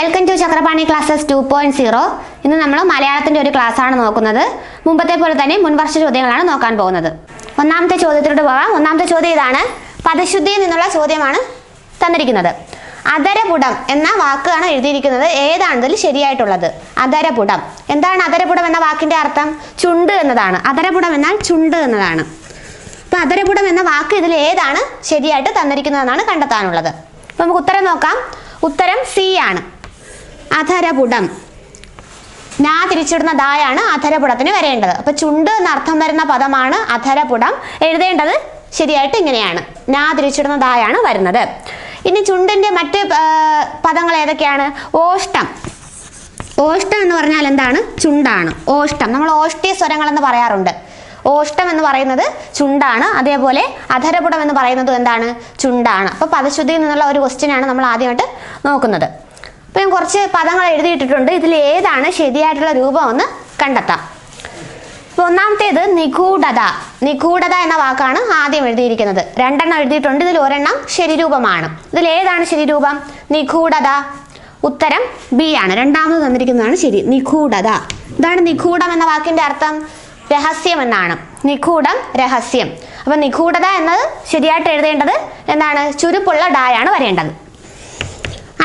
Welcome to Chakrapani classes 2.0. ഇന്ന് നമ്മൾ മലയാളത്തിന്റെ ഒരു ക്ലാസ് ആണ് നോക്കുന്നത്. മുമ്പത്തെ പോലെ തന്നെ മുൻവർഷ ചോദ്യങ്ങളാണ് നോക്കാൻ പോകുന്നത്. ഒന്നാമത്തെ ചോദ്യത്തിലോട്ട് പോകാം. ഒന്നാമത്തെ ചോദ്യം ഇതാണ്. പദശുദ്ധിയിൽ നിന്നുള്ള ചോദ്യമാണ് തന്നിരിക്കുന്നത്. അധരപുടം എന്ന വാക്കാണ് എഴുതിയിരിക്കുന്നത്. ഏതാണ് ഇതിൽ ശരിയായിട്ടുള്ളത്? അധരപുടം. എന്താണ് അധരപുടം എന്ന വാക്കിന്റെ അർത്ഥം? ചുണ്ട് എന്നതാണ്. അധരപുടം എന്നാൽ ചുണ്ട് എന്നതാണ്. അപ്പൊ അധരപുടം എന്ന വാക്ക് ഇതിൽ ഏതാണ് ശരിയായിട്ട് തന്നിരിക്കുന്നതെന്നാണ് കണ്ടെത്താനുള്ളത്. അപ്പൊ നമുക്ക് ഉത്തരം നോക്കാം. ഉത്തരം സി ആണ്. അധരപുടം. നാ തിരിച്ചിടുന്ന ദായാണ് അധരപുടത്തിന് വരേണ്ടത്. അപ്പൊ ചുണ്ട് എന്ന അർത്ഥം വരുന്ന പദമാണ് അധരപുടം. എഴുതേണ്ടത് ശരിയായിട്ട് ഇങ്ങനെയാണ്. നാ തിരിച്ചിടുന്ന ദായാണ് വരുന്നത്. ഇനി ചുണ്ടിന്റെ മറ്റ് പദങ്ങൾ ഏതൊക്കെയാണ്? ഓഷ്ടം. ഓഷ്ടം എന്ന് പറഞ്ഞാൽ എന്താണ്? ചുണ്ടാണ്. ഓഷ്ടം. നമ്മൾ ഓഷ്ട്യ സ്വരങ്ങൾ എന്ന് പറയാറുണ്ട്. ഓഷ്ടം എന്ന് പറയുന്നത് ചുണ്ടാണ്. അതേപോലെ അധരപുടം എന്ന് പറയുന്നത് എന്താണ്? ചുണ്ടാണ്. അപ്പൊ പദശുദ്ധിയിൽ നിന്നുള്ള ഒരു ക്വസ്റ്റ്യൻ ആണ് നമ്മൾ ആദ്യമായിട്ട് നോക്കുന്നത്. അപ്പൊ ഞാൻ കുറച്ച് പദങ്ങൾ എഴുതിയിട്ടിട്ടുണ്ട്. ഇതിൽ ഏതാണ് ശരിയായിട്ടുള്ള രൂപം എന്ന് കണ്ടെത്താം. അപ്പൊ ഒന്നാമത്തേത് നിഗൂഢത. നിഗൂഢത എന്ന വാക്കാണ് ആദ്യം എഴുതിയിരിക്കുന്നത്. രണ്ടെണ്ണം എഴുതിയിട്ടുണ്ട്. ഇതിൽ ഒരെണ്ണം ശരിരൂപമാണ്. ഇതിൽ ഏതാണ് ശരിരൂപം? നിഗൂഢത. ഉത്തരം ബി ആണ്. രണ്ടാമത് തന്നിരിക്കുന്നതാണ് ശരി. നിഗൂഢത. ഇതാണ് നിഗൂഢം എന്ന വാക്കിന്റെ അർത്ഥം. രഹസ്യം എന്നാണ്. നിഗൂഢം, രഹസ്യം. അപ്പൊ നിഗൂഢത എന്നത് ശരിയായിട്ട് എഴുതേണ്ടത് എന്താണ്? ചുരുപ്പുള്ള ഡായാണ് വരേണ്ടത്.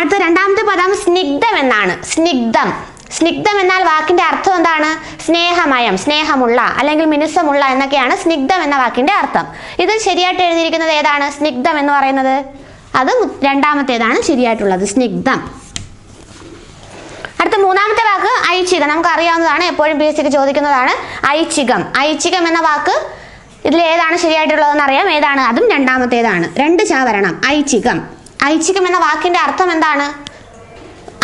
അടുത്ത രണ്ടാമത്തെ പദം സ്നിഗ്ധം എന്നാണ്. സ്നിഗ്ധം. സ്നിഗ്ധം എന്നാൽ വാക്കിന്റെ അർത്ഥം എന്താണ്? സ്നേഹമയം, സ്നേഹമുള്ള അല്ലെങ്കിൽ മിനുസമുള്ള എന്നൊക്കെയാണ് സ്നിഗ്ധം എന്ന വാക്കിന്റെ അർത്ഥം. ഇത് ശരിയായിട്ട് എഴുതിയിരിക്കുന്നത് ഏതാണ്? സ്നിഗ്ധം എന്ന് പറയുന്നത് അത് രണ്ടാമത്തേതാണ് ശരിയായിട്ടുള്ളത്. സ്നിഗ്ധം. അടുത്ത മൂന്നാമത്തെ വാക്ക് ഐച്ഛികം. നമുക്ക് അറിയാവുന്നതാണ്, എപ്പോഴും PSC ചോദിക്കുന്നതാണ്. ഐച്ഛികം. ഐച്ഛികം എന്ന വാക്ക് ഇതിൽ ഏതാണ് ശരിയായിട്ടുള്ളതെന്ന് അറിയാം. ഏതാണ്? അതും രണ്ടാമത്തേതാണ്. രണ്ട് ച വരണം. ഐച്ഛികം. ഐച്ഛികം എന്ന വാക്കിന്റെ അർത്ഥം എന്താണ്?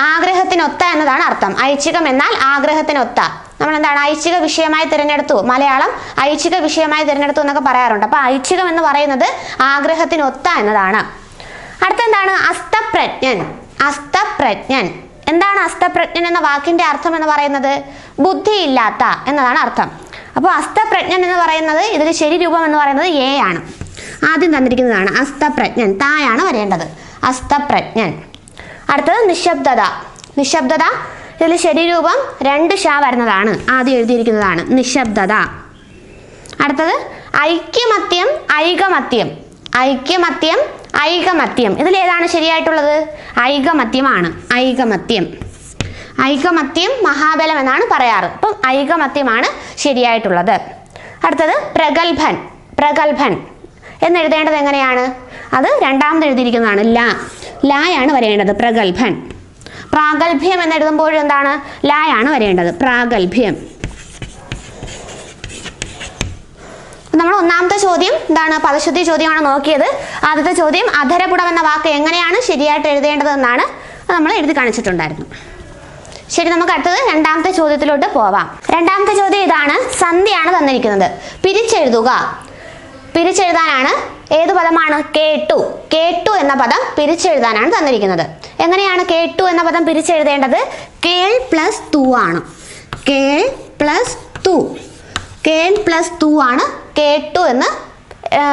ആഗ്രഹത്തിനൊത്ത എന്നതാണ് അർത്ഥം. ഐച്ഛികം എന്നാൽ ആഗ്രഹത്തിനൊത്ത. നമ്മൾ എന്താണ് ഐച്ഛിക വിഷയമായി തിരഞ്ഞെടുത്തു, മലയാളം ഐച്ഛിക വിഷയമായി തിരഞ്ഞെടുത്തു എന്നൊക്കെ പറയാറുണ്ട്. അപ്പൊ ഐച്ഛികം എന്ന് പറയുന്നത് ആഗ്രഹത്തിനൊത്ത എന്നതാണ്. അടുത്തെന്താണ്? അസ്തപ്രജ്ഞൻ. അസ്തപ്രജ്ഞൻ. എന്താണ് അസ്തപ്രജ്ഞൻ എന്ന വാക്കിന്റെ അർത്ഥം എന്ന് പറയുന്നത്? ബുദ്ധിയില്ലാത്ത എന്നതാണ് അർത്ഥം. അപ്പോൾ അസ്തപ്രജ്ഞൻ എന്ന് പറയുന്നത് ഇതിൽ ശരി രൂപം എന്ന് പറയുന്നത് എ ആണ്. ആദ്യം തന്നിരിക്കുന്നതാണ് അസ്തപ്രജ്ഞൻ. തായാണ് വരേണ്ടത്. അസ്തപ്രജ്ഞൻ. അടുത്തത് നിശബ്ദത. നിശബ്ദത. ഇതിൽ ശരീരൂപം രണ്ട് ഷ വരുന്നതാണ്. ആദ്യം എഴുതിയിരിക്കുന്നതാണ് നിശബ്ദത. അടുത്തത് ഐക്യമത്യം, ഐകമത്യം. ഐക്യമത്യം, ഐകമത്യം. ഇതിൽ ഏതാണ് ശരിയായിട്ടുള്ളത്? ഐകമത്യമാണ്. ഐകമത്യം. ഐകമത്യം മഹാബലം എന്നാണ് പറയാറ്. അപ്പം ഐകമത്യമാണ് ശരിയായിട്ടുള്ളത്. അടുത്തത് പ്രഗത്ഭൻ. പ്രഗത്ഭൻ എന്നെഴുതേണ്ടത് എങ്ങനെയാണ്? അത് രണ്ടാമത് എഴുതിയിരിക്കുന്നതാണ്. ലായാണ് വരേണ്ടത്. പ്രഗത്ഭൻ. പ്രാഗൽഭ്യം എന്നെഴുതുമ്പോഴും എന്താണ്? ലായാണ് വരേണ്ടത്. പ്രാഗൽഭ്യം. നമ്മൾ ഒന്നാമത്തെ ചോദ്യം എന്താണ്? പദശുദ്ധി ചോദ്യമാണ് നോക്കിയത്. ആദ്യത്തെ ചോദ്യം അധരപുടം എന്ന വാക്ക് എങ്ങനെയാണ് ശരിയായിട്ട് എഴുതേണ്ടതെന്നാണ് നമ്മൾ എഴുതി കാണിച്ചിട്ടുണ്ടായിരുന്നു. ശരി, നമുക്ക് അടുത്തത് രണ്ടാമത്തെ ചോദ്യത്തിലോട്ട് പോവാം. രണ്ടാമത്തെ ചോദ്യം ഇതാണ്. സന്ധിയാണ് തന്നിരിക്കുന്നത്. പിരിച്ചെഴുതുക. പിരിച്ചെഴുതാനാണ്. ഏത് പദമാണ്? കേട്ടു. കേട്ടു എന്ന പദം പിരിച്ചെഴുതാനാണ് തന്നിരിക്കുന്നത്. എങ്ങനെയാണ് കേട്ടു എന്ന പദം പിരിച്ചെഴുതേണ്ടത്? കേൾ പ്ലസ് തു ആണ്. കേൾ പ്ലസ് തു. കേൾ പ്ലസ് തു ആണ് കേട്ടു എന്ന്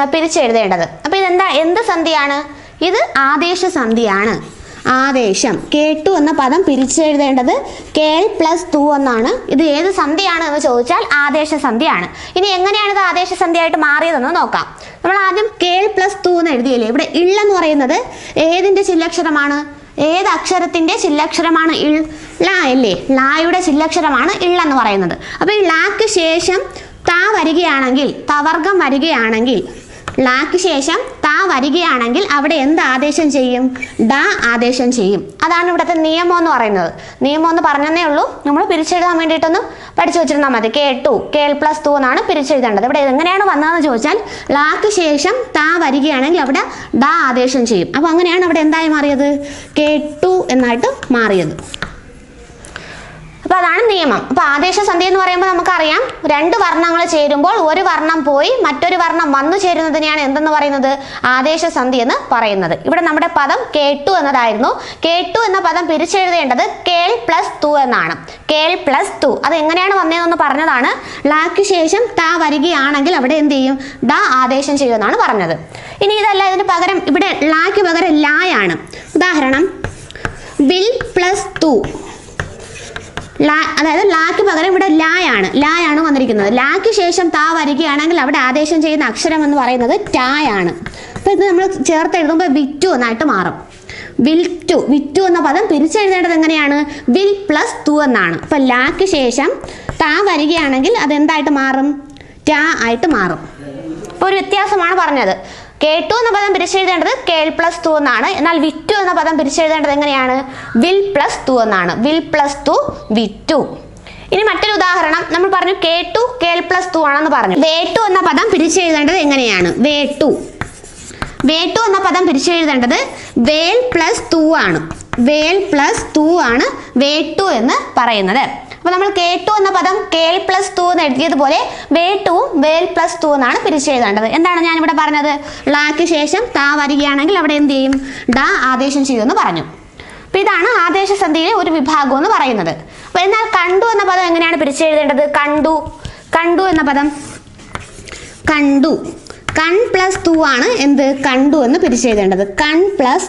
പിരിച്ചെഴുതേണ്ടത്. അപ്പൊ ഇതെന്താ? എന്ത് സന്ധിയാണ്? ഇത് ആദേശ സന്ധിയാണ്. ആദേശം. കേട്ടു എന്ന പദം പിരിച്ചെഴുതേണ്ടത് കേൾ പ്ലസ് തു എന്നാണ്. ഇത് ഏത് സന്ധിയാണ് എന്ന് ചോദിച്ചാൽ ആദേശ സന്ധിയാണ്. ഇനി എങ്ങനെയാണ് ഇത് ആദേശ സന്ധിയായിട്ട് മാറിയതെന്ന് നോക്കാം. നമ്മൾ ആദ്യം കേൾ പ്ലസ് തു എന്ന് എഴുതിയല്ലേ. ഇവിടെ ഇള്ളെന്ന് പറയുന്നത് ഏതിന്റെ ചില്ലക്ഷരമാണ്? ഏത് അക്ഷരത്തിന്റെ ചില്ലക്ഷരമാണ്? ലാ അല്ലേ. ലായുടെ ചില്ലക്ഷരമാണ് ഇള്ളെന്ന് പറയുന്നത്. അപ്പൊ ഈ ലാക്ക് ശേഷം താ വരികയാണെങ്കിൽ, തവർഗം വരികയാണെങ്കിൽ, ലാക്ക് ശേഷം താ വരികയാണെങ്കിൽ അവിടെ എന്ത് ആദേശം ചെയ്യും? ഡ ആദേശം ചെയ്യും. അതാണ് ഇവിടുത്തെ നിയമം എന്ന് പറയുന്നത്. നിയമം എന്ന് പറഞ്ഞതേ ഉള്ളൂ. നമ്മൾ പിരിച്ചെഴുതാൻ വേണ്ടിയിട്ടൊന്ന് പഠിച്ചു വെച്ചിരുന്നാൽ മതി. കേട്ടു, കേൾ പ്ലസ് തു എന്നാണ് പിരിച്ചെഴുതേണ്ടത്. ഇവിടെ എങ്ങനെയാണ് വന്നതെന്ന് ചോദിച്ചാൽ ലാക്ക് ശേഷം താ വരികയാണെങ്കിൽ അവിടെ ഡ ആദേശം ചെയ്യും. അപ്പൊ അങ്ങനെയാണ് അവിടെ എന്തായി മാറിയത്? കേട്ടു എന്നായിട്ട് മാറിയത്. അപ്പൊ അതാണ് നിയമം. അപ്പൊ ആദേശ സന്ധി എന്ന് പറയുമ്പോൾ നമുക്കറിയാം, രണ്ട് വർണ്ണങ്ങൾ ചേരുമ്പോൾ ഒരു വർണ്ണം പോയി മറ്റൊരു വർണ്ണം വന്നു ചേരുന്നതിനെയാണ് എന്തെന്ന് പറയുന്നത്? ആദേശ സന്ധി എന്ന് പറയുന്നത്. ഇവിടെ നമ്മുടെ പദം കേട്ടു എന്നതായിരുന്നു. കേട്ടു എന്ന പദം പിരിച്ചെഴുതേണ്ടത് കേൾ പ്ലസ് തു എന്നാണ്. കേൾ പ്ലസ് തു. അത് എങ്ങനെയാണ് വന്നതെന്ന് പറഞ്ഞതാണ്. ലാക്ക് ശേഷം താ വരികയാണെങ്കിൽ അവിടെ എന്ത് ചെയ്യും? ഡ ആദേശം ചെയ്യുമെന്നാണ് പറഞ്ഞത്. ഇനി ഇതല്ല, ഇതിന് പകരം ഇവിടെ ലാക്ക് പകരം ലായാണ്. ഉദാഹരണം വിൽ പ്ലസ് തു. അതായത് ലാക്ക് പകരം ഇവിടെ ലായാണ് വന്നിരിക്കുന്നത്. ലാക്ക് ശേഷം താ വരികയാണെങ്കിൽ അവിടെ ആദേശം ചെയ്യുന്ന അക്ഷരം എന്ന് പറയുന്നത് ടായാണ്. അപ്പോൾ ഇത് നമ്മൾ ചേർത്ത് എഴുതുമ്പോൾ വിറ്റു എന്നായിട്ട് മാറും. വിറ്റു എന്ന പദം പിരിച്ചെഴുതേണ്ടത് എങ്ങനെയാണ്? വിൽ പ്ലസ് തു എന്നാണ്. അപ്പോൾ ലാക്ക് ശേഷം താ വരികയാണെങ്കിൽ അതെന്തായിട്ട് മാറും? ടാ ആയിട്ട് മാറും. അപ്പോൾ ഒരു വ്യത്യാസമാണ് പറഞ്ഞത്. കേട്ടു എന്ന പദം പിരിച്ചെഴുതേണ്ടത് കേൾ പ്ലസ് തു എന്നാണ്. എന്നാൽ വിറ്റു എന്ന പദം പിരിച്ചെഴുതേണ്ടത് എങ്ങനെയാണ്? വിൽ പ്ലസ് തു എന്നാണ്. വിൽ പ്ലസ് തു വിറ്റു. ഇനി മറ്റൊരു ഉദാഹരണം നമ്മൾ പറഞ്ഞു കേട്ടു കേൾ പ്ലസ് തു ആണെന്ന് പറഞ്ഞു. വേട്ടു എന്ന പദം പിരിച്ചെഴുതേണ്ടത് എങ്ങനെയാണ്? വേട്ടു എന്ന പദം പിരിച്ചെഴുതേണ്ടത് വേൽ പ്ലസ് തു ആണ്. വേൽ പ്ലസ് തു ആണ് വേട്ടു എന്ന് പറയുന്നത്. അപ്പോൾ നമ്മൾ കേട്ടു എന്ന പദം കേൾ പ്ലസ് തു എന്ന് എഴുതിയതുപോലെ വേട്ടുവും വേൽ പ്ലസ് തു എന്നാണ് പിരിച്ചെഴുതേണ്ടത്. എന്താണ് ഞാനിവിടെ പറഞ്ഞത്? ലാക്ക് ശേഷം താ വരികയാണെങ്കിൽ അവിടെ എന്ത് ചെയ്യും? ഡ ആദേശം ചെയ്യുമെന്ന് പറഞ്ഞു. അപ്പോൾ ഇതാണ് ആദേശസന്ധിയിലെ ഒരു വിഭാഗം എന്ന് പറയുന്നത്. അപ്പോൾ എന്നാൽ കണ്ടു എന്ന പദം എങ്ങനെയാണ് പിരിച്ചെഴുതേണ്ടത്? കണ്ടു എന്ന പദം കണ്ടു കൺ പ്ലസ് തു ആണ് എന്ത്? കണ്ടു എന്ന് പിരിച്ചെഴുതേണ്ടത്. കൺ പ്ലസ്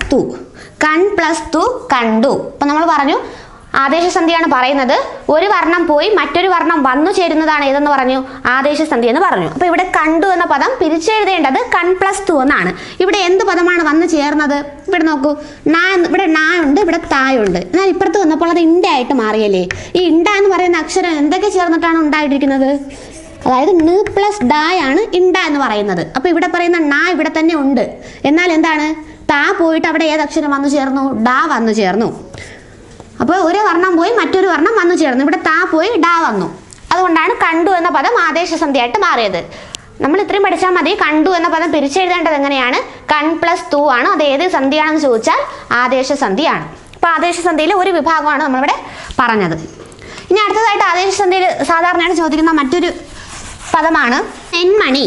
തു കണ്ടു. അപ്പം നമ്മൾ പറഞ്ഞു ആദേശസന്ധിയാണ് പറയുന്നത്. ഒരു വർണ്ണം പോയി മറ്റൊരു വർണ്ണം വന്നു ചേരുന്നതാണ് ഏതെന്ന് പറഞ്ഞു? ആദേശസന്ധി എന്ന് പറഞ്ഞു. അപ്പോൾ ഇവിടെ കണ്ടു എന്ന പദം പിരിച്ചെഴുതേണ്ടത് കൺ പ്ലസ് തു എന്നാണ്. ഇവിടെ എന്ത് പദമാണ് വന്നു ചേർന്നത്? ഇവിടെ നോക്കൂ, ഇവിടെ നാ ഉണ്ട്, ഇവിടെ തായുണ്ട്. എന്നാൽ ഇപ്പുറത്ത് വന്നപ്പോൾ അത് ഇണ്ട ആയിട്ട് മാറിയല്ലേ? ഈ ഇണ്ട എന്ന് പറയുന്ന അക്ഷരം എന്തൊക്കെ ചേർന്നിട്ടാണ് ഉണ്ടായിട്ടിരിക്കുന്നത്? അതായത് ന് പ്ലസ് ഡായാണ് ഇണ്ട എന്ന് പറയുന്നത്. അപ്പോൾ ഇവിടെ പറയുന്ന നാ ഇവിടെ തന്നെ ഉണ്ട്. എന്നാൽ എന്താണ്? താ പോയിട്ട് അവിടെ ഏത് അക്ഷരം വന്നു ചേർന്നു? ഡാ വന്നു ചേർന്നു. അപ്പോൾ ഒരു വർണ്ണം പോയി മറ്റൊരു വർണ്ണം വന്നു ചേർന്നു. ഇവിടെ താ പോയി ഡാ വന്നു. അതുകൊണ്ടാണ് കണ്ടു എന്ന പദം ആദേശസന്ധിയായിട്ട് മാറിയത്. നമ്മൾ ഇത്രയും പഠിച്ചാൽ മതി. കണ്ടു എന്ന പദം പിരിച്ചെഴുതേണ്ടത് എങ്ങനെയാണ്? കൺ പ്ലസ് തു ആണ്. അത് ഏത് സന്ധിയാണെന്ന് ചോദിച്ചാൽ ആദേശസന്ധിയാണ്. അപ്പോൾ ആദേശസന്ധിയിലെ ഒരു വിഭാഗമാണ് നമ്മളിവിടെ പറഞ്ഞത്. ഇനി അടുത്തതായിട്ട് ആദേശസന്ധിയിൽ സാധാരണയായിട്ട് ചോദിക്കുന്ന മറ്റൊരു പദമാണ് നെന്മണി.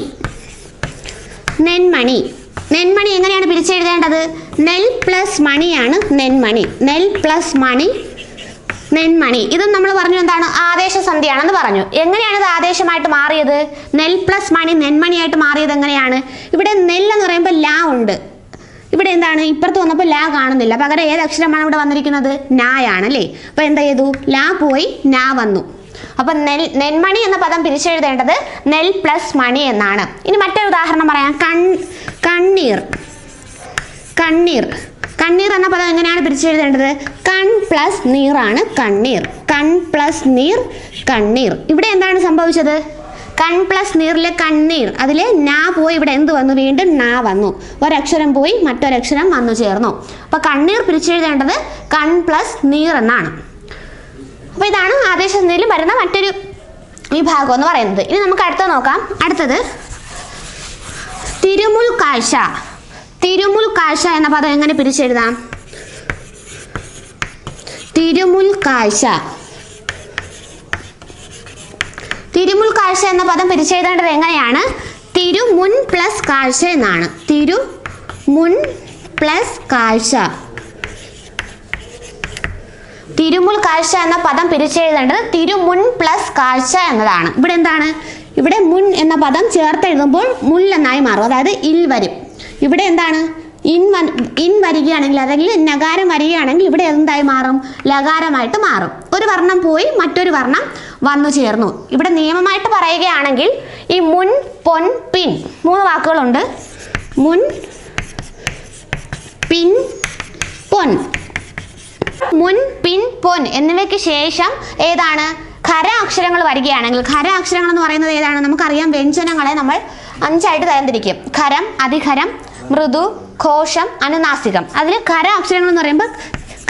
നെന്മണി എങ്ങനെയാണ് പിരിച്ചെഴുതേണ്ടത്? നെൽ പ്ലസ് മണിയാണ് നെന്മണി. നെൽ പ്ലസ് മണി നെന്മണി. ഇതും നമ്മൾ പറഞ്ഞു എന്താണ്? ആദേശസന്ധിയാണെന്ന് പറഞ്ഞു. എങ്ങനെയാണ് ഇത് ആദേശമായിട്ട് മാറിയത്? നെൽ പ്ലസ് മണി നെന്മണിയായിട്ട് മാറിയത് എങ്ങനെയാണ്? ഇവിടെ നെൽ എന്ന് പറയുമ്പോൾ ലാ ഉണ്ട്. ഇവിടെ എന്താണ്? ഇപ്പുറത്ത് വന്നപ്പോൾ ലാ കാണുന്നില്ല. പകരം ഏത് അക്ഷരമാണ് ഇവിടെ വന്നിരിക്കുന്നത്? നായാണ് അല്ലേ? അപ്പോൾ എന്താ ചെയ്തു? ലാ പോയി നാ വന്നു. അപ്പൊ നെന്മണി എന്ന പദം പിരിച്ചെഴുതേണ്ടത് നെൽ പ്ലസ് മണി എന്നാണ്. ഇനി മറ്റൊരു ഉദാഹരണം പറയാം. കണ്ണീർ എന്ന പദം എങ്ങനെയാണ് പിരിച്ചെഴുതേണ്ടത്? കൺ പ്ലസ് നീറാണ് കണ്ണീർ. കൺ പ്ലസ് നീർ കണ്ണീർ. ഇവിടെ എന്താണ് സംഭവിച്ചത്? കൺ പ്ലസ് നീറിലെ കണ്ണീർ, അതിലെ നാ പോയി ഇവിടെ എന്ത് വന്നു? വീണ്ടും നാ വന്നു. ഒരക്ഷരം പോയി മറ്റൊരക്ഷരം വന്നു ചേർന്നു. അപ്പൊ കണ്ണീർ പിരിച്ചെഴുതേണ്ടത് കൺ പ്ലസ് നീർ എന്നാണ്. അപ്പോൾ ഇതാണ് ആദേശസന്ധിയിൽ വരുന്ന മറ്റൊരു വിഭാഗം എന്ന് പറയുന്നത്. ഇനി നമുക്ക് അടുത്തത് നോക്കാം. അടുത്തത് തിരുമുൽ കാഴ്ച എന്ന പദം എങ്ങനെ പിരിച്ചെഴുതാം? തിരുമുൽ കാഴ്ച എന്ന പദം പിരിച്ചെഴുതേണ്ടത് എങ്ങനെയാണ്? തിരുമുൻ പ്ലസ് കാഴ്ച എന്നാണ്. തിരുമുൻ പ്ലസ് കാഴ്ച. തിരുമുൽ കാഴ്ച എന്ന പദം പിരിച്ചെഴുതേണ്ടത് തിരുമുൻ പ്ലസ് കാഴ്ച എന്നതാണ്. ഇവിടെ എന്താണ്? ഇവിടെ മുൻ എന്ന പദം ചേർത്ത് എഴുതുമ്പോൾ മുൽ എന്നായി മാറും. അതായത് ഇൽ വരും. ഇവിടെ എന്താണ്? ഇൻ വരികയാണെങ്കിൽ അല്ലെങ്കിൽ നഗാരം വരികയാണെങ്കിൽ ഇവിടെ എന്തായി മാറും? ലകാരമായിട്ട് മാറും. ഒരു വർണ്ണം പോയി മറ്റൊരു വർണ്ണം വന്നു ചേർന്നു. ഇവിടെ നിയമമായിട്ട് പറയുകയാണെങ്കിൽ ഈ മുൻ, പൊൻ, പിൻ 3 വാക്കുകളുണ്ട്. മുൻ, പിൻ, പൊൻ. മുൻ, പിൻ, പൊൻ എന്നിവയ്ക്ക് ശേഷം ഏതാണ്? ഖര അക്ഷരങ്ങൾ വരികയാണെങ്കിൽ, ഖര അക്ഷരങ്ങൾ എന്ന് പറയുന്നത് ഏതാണ്? നമുക്കറിയാം, വ്യഞ്ജനങ്ങളെ നമ്മൾ 5 ആയിട്ട് തരംതിരിക്കും. ഖരം, അധിഖരം, മൃദു, ഘോഷം, അനുനാസികം. അതിൽ ഖര അക്ഷരങ്ങൾ എന്ന് പറയുമ്പോൾ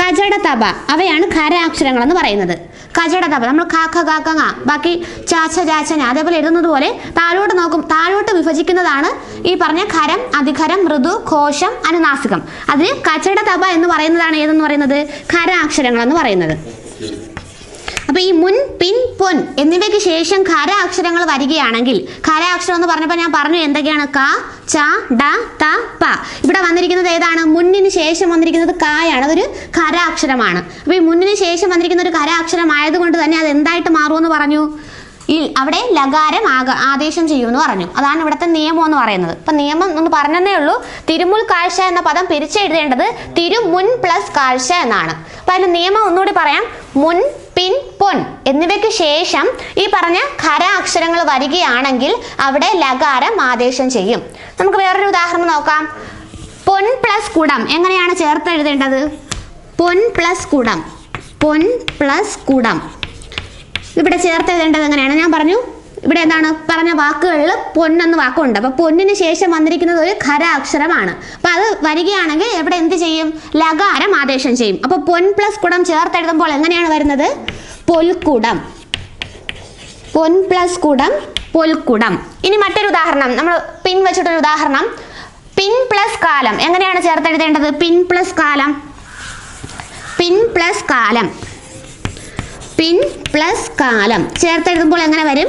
കജട തപ, അവയാണ് ഖര അക്ഷരങ്ങൾ എന്ന് പറയുന്നത്. കജട തപ നമ്മൾ കാക്ക കാക്ക ങ, ബാക്കി ചാച്ച ചാച്ചന അതേപോലെ എഴുതുന്നത് പോലെ താഴോട്ട് വിഭജിക്കുന്നതാണ് ഈ പറഞ്ഞ ഖരം, അധിഖരം, മൃദു, ഘോഷം, അനുനാസികം. അതിൽ കജട തപ എന്ന് പറയുന്നതാണ് ഏതെന്ന് പറയുന്നത്? ഖര അക്ഷരങ്ങൾ എന്ന് പറയുന്നത്. അപ്പൊ ഈ മുൻ, പിൻ, പൊൻ എന്നിവയ്ക്ക് ശേഷം ഖര അക്ഷരങ്ങൾ വരികയാണെങ്കിൽ, ഖര അക്ഷരം എന്ന് പറഞ്ഞപ്പോൾ ഞാൻ പറഞ്ഞു എന്തൊക്കെയാണ്? ക, ച, ഡ, ത, പ. ഇവിടെ വന്നിരിക്കുന്നത് ഏതാണ്? മുന്നിന് ശേഷം വന്നിരിക്കുന്നത് കായാണ്. അതൊരു ഖര അക്ഷരമാണ്. അപ്പൊ ഈ മുന്നിന് ശേഷം വന്നിരിക്കുന്ന ഒരു ഖര അക്ഷരം ആയതുകൊണ്ട് തന്നെ അത് എന്തായിട്ട് മാറുമെന്ന് പറഞ്ഞു? അവിടെ ലകാരം ആദേശം ചെയ്യുമെന്ന് പറഞ്ഞു. അതാണ് ഇവിടുത്തെ നിയമം എന്ന് പറയുന്നത്. അപ്പൊ നിയമം ഒന്ന് പറഞ്ഞതേ ഉള്ളൂ. തിരുമുൽ കാഴ്ച എന്ന പദം പിരിച്ചെഴുതേണ്ടത് തിരുമുൻ പ്ലസ് കാഴ്ച എന്നാണ്. അപ്പൊ അതിന്റെ നിയമം ഒന്നുകൂടി പറയാം. മുൻ, പിൻ, പൊൻ എന്നിവയ്ക്ക് ശേഷം ഈ പറഞ്ഞ ഖര അക്ഷരങ്ങൾ വരികയാണെങ്കിൽ അവിടെ ലകാരം ആദേശം ചെയ്യും. നമുക്ക് വേറൊരു ഉദാഹരണം നോക്കാം. പൊൻ പ്ലസ് കുടം എങ്ങനെയാണ് ചേർത്ത് എഴുതേണ്ടത്? പൊൻ പ്ലസ് കുടം, പൊൻ പ്ലസ് കുടം ഇവിടെ ചേർത്ത് എഴുതേണ്ടത് എങ്ങനെയാണ്? ഞാൻ പറഞ്ഞു ഇവിടെ എന്താണ് പറഞ്ഞ വാക്കുകളിൽ പൊന്നെന്ന് വാക്കുണ്ട്. അപ്പൊ പൊന്നിന് ശേഷം വന്നിരിക്കുന്നത് ഒരു ഖര അക്ഷരമാണ്. അപ്പൊ അത് വരികയാണെങ്കിൽ ഇവിടെ എന്ത് ചെയ്യും? ലകാരം ആദേശം ചെയ്യും. അപ്പൊ പൊൻ പ്ലസ് കുടം ചേർത്ത് എഴുതുമ്പോൾ എങ്ങനെയാണ് വരുന്നത്? പൊൽക്കുടം, പൊൻ പ്ലസ് കുടം, പൊൽക്കുടം. ഇനി മറ്റൊരു ഉദാഹരണം, നമ്മൾ പിൻ വെച്ചിട്ടൊരു ഉദാഹരണം. പിൻ പ്ലസ് കാലം എങ്ങനെയാണ് ചേർത്ത് എഴുതേണ്ടത്? പിൻ പ്ലസ് കാലം, പിൻ പ്ലസ് കാലം, പിൻ പ്ലസ് കാലം ചേർത്ത് എഴുതുമ്പോൾ എങ്ങനെ വരും?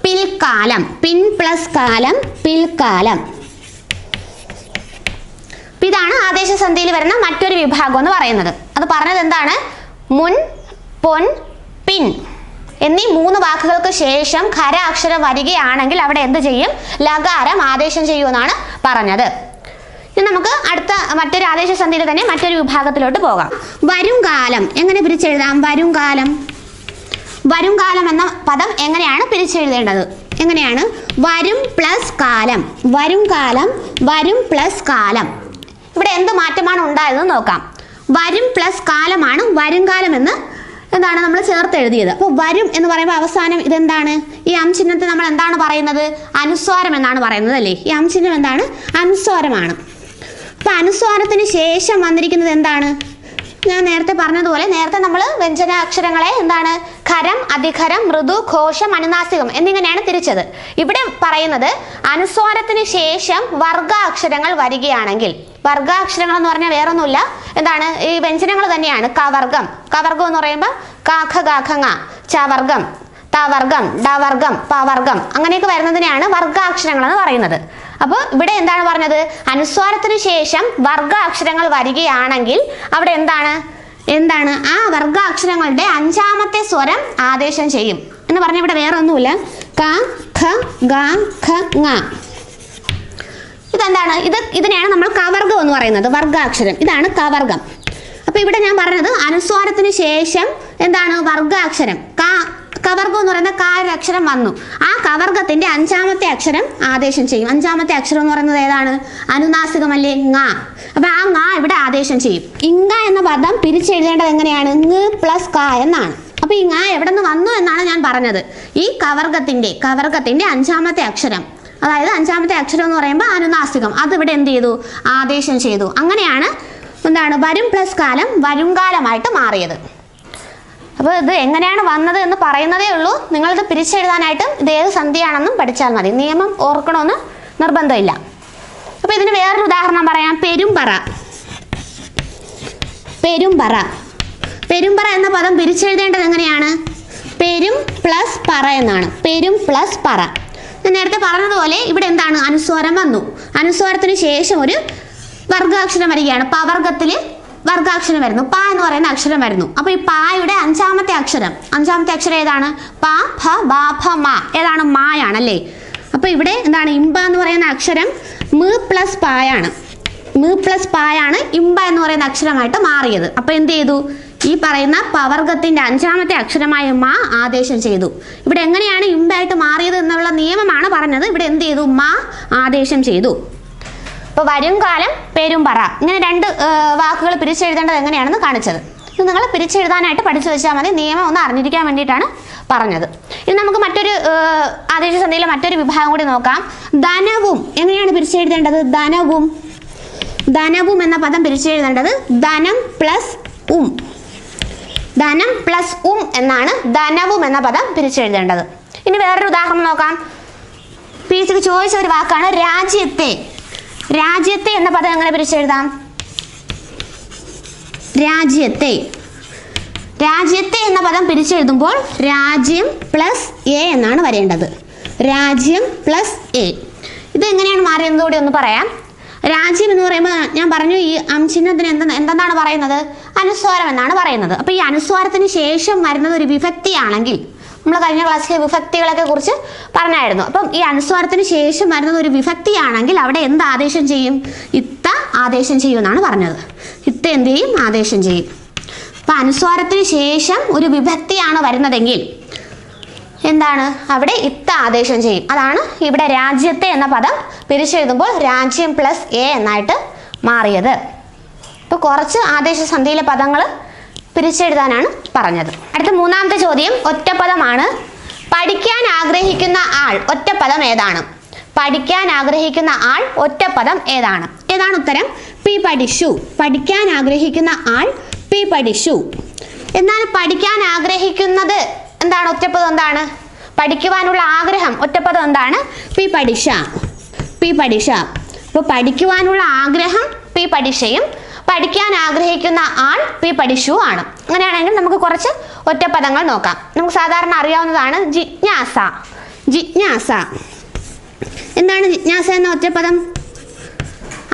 പിൽക്കാലം, പിൻ പ്ലസ് കാലം, പിൽക്കാലം. ഇതാണ് ആദേശസന്ധിയിൽ വരുന്ന മറ്റൊരു വിഭാഗം എന്ന് പറയുന്നത്. അത് പറഞ്ഞത് എന്താണ്? മുൻ, പൊൻ, പിൻ എന്നീ 3 വാക്കുകൾക്ക് ശേഷം ഖര അക്ഷരം വരികയാണെങ്കിൽ അവിടെ എന്ത് ചെയ്യും? ലകാരം ആദേശം ചെയ്യുമെന്നാണ് പറഞ്ഞത്. ഇനി നമുക്ക് അടുത്ത മറ്റൊരു ആദേശസന്ധിയിൽ തന്നെ മറ്റൊരു വിഭാഗത്തിലോട്ട് പോകാം. വരും കാലം എങ്ങനെ പിരിച്ചെഴുതാം? വരും കാലം, വരും കാലം എന്ന പദം എങ്ങനെയാണ് പിരിച്ചെഴുതേണ്ടത്? എങ്ങനെയാണ്? വരും പ്ലസ് കാലം, വരും കാലം, വരും പ്ലസ് കാലം. ഇവിടെ എന്ത് മാറ്റമാണ് ഉണ്ടായതെന്ന് നോക്കാം. വരും പ്ലസ് കാലമാണ് വരും കാലം എന്ന് എന്താണ് നമ്മൾ ചേർത്ത് എഴുതിയത്. അപ്പോൾ വരും എന്ന് പറയുമ്പോൾ അവസാനം ഇതെന്താണ്? ഈ അംചിഹ്നത്തെ നമ്മൾ എന്താണ് പറയുന്നത്? അനുസ്വാരം എന്നാണ് പറയുന്നത് അല്ലേ? ഈ അംചിഹ്നം എന്താണ്? അനുസ്വാരമാണ്. അപ്പൊ അനുസ്വാരത്തിന് ശേഷം വന്നിരിക്കുന്നത് എന്താണ്? ഞാൻ നേരത്തെ പറഞ്ഞതുപോലെ നേരത്തെ നമ്മൾ വ്യഞ്ജനാക്ഷരങ്ങളെ എന്താണ്? ഖരം, അധിഖരം, മൃദു, ഘോഷം, അനുനാസികം എന്നിങ്ങനെയാണ് തിരിച്ചത്. ഇവിടെ പറയുന്നത് അനുസ്വാരത്തിന് ശേഷം വർഗാക്ഷരങ്ങൾ വരികയാണെങ്കിൽ, വർഗാക്ഷരങ്ങൾ എന്ന് പറഞ്ഞാൽ വേറൊന്നുമില്ല, എന്താണ്? ഈ വ്യഞ്ജനങ്ങൾ തന്നെയാണ്. കവർഗം, കവർഗം എന്ന് പറയുമ്പോൾ കാഖ ഗാഖങ്ങ, ചവർഗം, തവർഗം, ഡവർഗം, പവർഗം അങ്ങനെയൊക്കെ വരുന്നതിനെയാണ് വർഗാക്ഷരങ്ങൾ എന്ന് പറയുന്നത്. അപ്പോൾ ഇവിടെ എന്താണ് പറഞ്ഞത്? അനുസ്വാരത്തിന് ശേഷം വർഗാക്ഷരങ്ങൾ വരികയാണെങ്കിൽ അവിടെ എന്താണ് ആ വർഗാക്ഷരങ്ങളുടെ 5ാമത്തെ സ്വരം ആദേശം ചെയ്യും എന്ന് പറഞ്ഞ ഇവിടെ വേറെ ഒന്നുമില്ല. ക, ഖ, ഗ, ഖ, ങ. ഇതെന്താണ്? ഇതിനെയാണ് നമ്മൾ കവർഗം എന്ന് പറയുന്നത്. വർഗാക്ഷരം ഇതാണ് കവർഗം. അപ്പൊ ഇവിടെ ഞാൻ പറഞ്ഞത് അനുസ്വാരത്തിന് ശേഷം എന്താണ്? വർഗാക്ഷരം കവർഗം എന്ന് പറയുന്ന കാരക്ഷരം വന്നു. ആ കവർഗത്തിന്റെ 5ാമത്തെ അക്ഷരം ആദേശം ചെയ്യും. 5ാമത്തെ അക്ഷരം എന്ന് പറയുന്നത് ഏതാണ്? അനുനാസികമല്ലേ? ങ. അപ്പൊ ആ ങ ഇവിടെ ആദേശം ചെയ്യും. ഇങ്ക എന്ന പദം പിരിച്ചെഴുതേണ്ടത് എങ്ങനെയാണ്? ങ് പ്ലസ് ക എന്നാണ്. അപ്പൊ ഈ ങ എവിടെ നിന്ന് വന്നു എന്നാണ് ഞാൻ പറഞ്ഞത്. ഈ കവർഗത്തിന്റെ 5ാമത്തെ അക്ഷരം, അതായത് 5ാമത്തെ അക്ഷരം എന്ന് പറയുമ്പോൾ അനുനാസികം, അത് ഇവിടെ എന്ത് ചെയ്തു? ആദേശം ചെയ്തു. അങ്ങനെയാണ് എന്താണ്? വരും പ്ലസ് കാലം വരുംകാലമായിട്ട് മാറിയത്. അപ്പോൾ ഇത് എങ്ങനെയാണ് വന്നത് എന്ന് പറയുന്നതേ ഉള്ളൂ. നിങ്ങളിത് പിരിച്ചെഴുതാനായിട്ടും ഇത് ഏത് സന്ധിയാണെന്നും പഠിച്ചാൽ മതി. നിയമം ഓർക്കണമെന്ന് നിർബന്ധമില്ല. അപ്പോൾ ഇതിന് വേറൊരു ഉദാഹരണം പറയാം. പെരുമ്പറ, പെരുമ്പറ. പെരുമ്പറ എന്ന പദം പിരിച്ചെഴുതേണ്ടത് എങ്ങനെയാണ്? പെരും പ്ലസ് പറ എന്നാണ്. പെരും പ്ലസ് പറ. ഞാൻ നേരത്തെ പറഞ്ഞതുപോലെ ഇവിടെ എന്താണ്? അനുസ്വാരം വന്നു. അനുസ്വാരത്തിന് ശേഷം ഒരു വർഗാക്ഷരം വരികയാണ്. പവർഗത്തിൽ വർഗാക്ഷരം വരുന്നു. പ എന്ന് പറയുന്ന അക്ഷരം വരുന്നു. അപ്പൊ ഈ പായുടെ 5ാമത്തെ അക്ഷരം ഏതാണ്? പ, ഭ, ബ, ഭ, മ. ഏതാണ്? മായാണല്ലേ? അപ്പൊ ഇവിടെ എന്താണ്? ഇമ്പ എന്ന് പറയുന്ന അക്ഷരം മ പ്ലസ് പായാണ്. മ പ്ലസ് പായാണ് ഇമ്പ എന്ന് പറയുന്ന അക്ഷരമായിട്ട് മാറിയത്. അപ്പൊ എന്ത് ചെയ്തു? ഈ പറയുന്ന പവർഗത്തിന്റെ 5ാമത്തെ അക്ഷരമായ മ ആദേശം ചെയ്തു. ഇവിടെ എങ്ങനെയാണ് ഇമ്പായിട്ട് മാറിയത് എന്നുള്ള നിയമമാണ് പറഞ്ഞത്. ഇവിടെ എന്ത് ചെയ്തു? മ ആദേശം ചെയ്തു. അപ്പോൾ വരും കാലം, പെരുമ്പറ, ഇങ്ങനെ 2 വാക്കുകൾ പിരിച്ചെഴുതേണ്ടത് എങ്ങനെയാണെന്ന് കാണിച്ചത്. ഇത് നിങ്ങൾ പിരിച്ചെഴുതാനായിട്ട് പഠിച്ചു വെച്ചാൽ മതി. നിയമം ഒന്ന് അറിഞ്ഞിരിക്കാൻ വേണ്ടിയിട്ടാണ് പറഞ്ഞത്. ഇനി നമുക്ക് മറ്റൊരു ആദേശസന്ധിയിലെ മറ്റൊരു വിഭാഗം കൂടി നോക്കാം. ധനവും എങ്ങനെയാണ് പിരിച്ചെഴുതേണ്ടത്? ധനവും, ധനവും എന്ന പദം പിരിച്ചെഴുതേണ്ടത് ധനം പ്ലസ് ഉം, ധനം പ്ലസ് ഉം എന്നാണ് ധനവും എന്ന പദം പിരിച്ചെഴുതേണ്ടത്. ഇനി വേറൊരു ഉദാഹരണം നോക്കാം. പീച്ചിക്ക് ചോദിച്ച ഒരു വാക്കാണ് രാജ്യത്തെ. രാജ്യത്തെ എന്ന പദം എങ്ങനെ പിരിച്ചെഴുതാം? രാജ്യത്തെ, രാജ്യത്തെ എന്ന പദം പിരിച്ചെഴുതുമ്പോൾ രാജ്യം പ്ലസ് എ എന്നാണ് വരേണ്ടത്. രാജ്യം പ്ലസ് എ. ഇത് എങ്ങനെയാണ് മാറിയെന്ന് കൂടി ഒന്ന് പറയാം. രാജ്യം എന്ന് പറയുമ്പോൾ ഞാൻ പറഞ്ഞു ഈ അംചിഹ്നത്തിന് എന്തെന്നാണ് പറയുന്നത്? അനുസ്വാരം എന്നാണ് പറയുന്നത്. അപ്പോൾ ഈ അനുസ്വാരത്തിന് ശേഷം വരുന്നത് ഒരു വിഭക്തിയാണെങ്കിൽ നമ്മൾ കഴിഞ്ഞ ക്ലാസ്സിലെ വിഭക്തികളൊക്കെ കുറിച്ച് പറഞ്ഞായിരുന്നു. അപ്പം ഈ അനുസ്വാരത്തിന് ശേഷം വരുന്നത് ഒരു വിഭക്തിയാണെങ്കിൽ അവിടെ എന്ത് ആദേശം ചെയ്യും? ഇത്ത ആദേശം ചെയ്യും എന്നാണ് പറഞ്ഞത്. ഇത്ത എന്ത് ചെയ്യും? ആദേശം ചെയ്യും. അപ്പം അനുസ്വാരത്തിന് ശേഷം ഒരു വിഭക്തിയാണ് വരുന്നതെങ്കിൽ എന്താണ്? അവിടെ ഇത്ത ആദേശം ചെയ്യും. അതാണ് ഇവിടെ രാജ്യത്തെ എന്ന പദം പിരിച്ചെഴുതുമ്പോൾ രാജ്യം പ്ലസ് എ എന്നായിട്ട് മാറിയത്. ഇപ്പോൾ കുറച്ച് ആദേശസന്ധിയിലെ പദങ്ങൾ പിരിച്ചെഴുതാനാണ് പറഞ്ഞത്. അടുത്ത മൂന്നാമത്തെ ചോദ്യം ഒറ്റപ്പദമാണ്. പഠിക്കാൻ ആഗ്രഹിക്കുന്ന ആൾ ഒറ്റപ്പദം ഏതാണ്? പഠിക്കാൻ ആഗ്രഹിക്കുന്ന ആൾ ഒറ്റപ്പദം ഏതാണ്? ഏതാണ് ഉത്തരം? പി പഠിച്ചു. പഠിക്കാൻ ആഗ്രഹിക്കുന്ന ആൾ പി പഠിച്ചു. എന്നാൽ പഠിക്കാൻ ആഗ്രഹിക്കുന്നത് എന്താണ്? ഒറ്റപ്പദം എന്താണ്? പഠിക്കുവാനുള്ള ആഗ്രഹം ഒറ്റപ്പദം എന്താണ്? പി പഠിഷ. പി പഠിഷ. അപ്പോൾ പഠിക്കുവാനുള്ള ആഗ്രഹം പി പഠിഷയും പഠിക്കാൻ ആഗ്രഹിക്കുന്ന ആൾ പി പഠിച്ചു ആണ്. അങ്ങനെയാണെങ്കിൽ നമുക്ക് കുറച്ച് ഒറ്റപ്പദങ്ങൾ നോക്കാം. നമുക്ക് സാധാരണ അറിയാവുന്നതാണ് ജിജ്ഞാസ. ജിജ്ഞാസ എന്താണ്? ജിജ്ഞാസ എന്ന ഒറ്റപ്പദം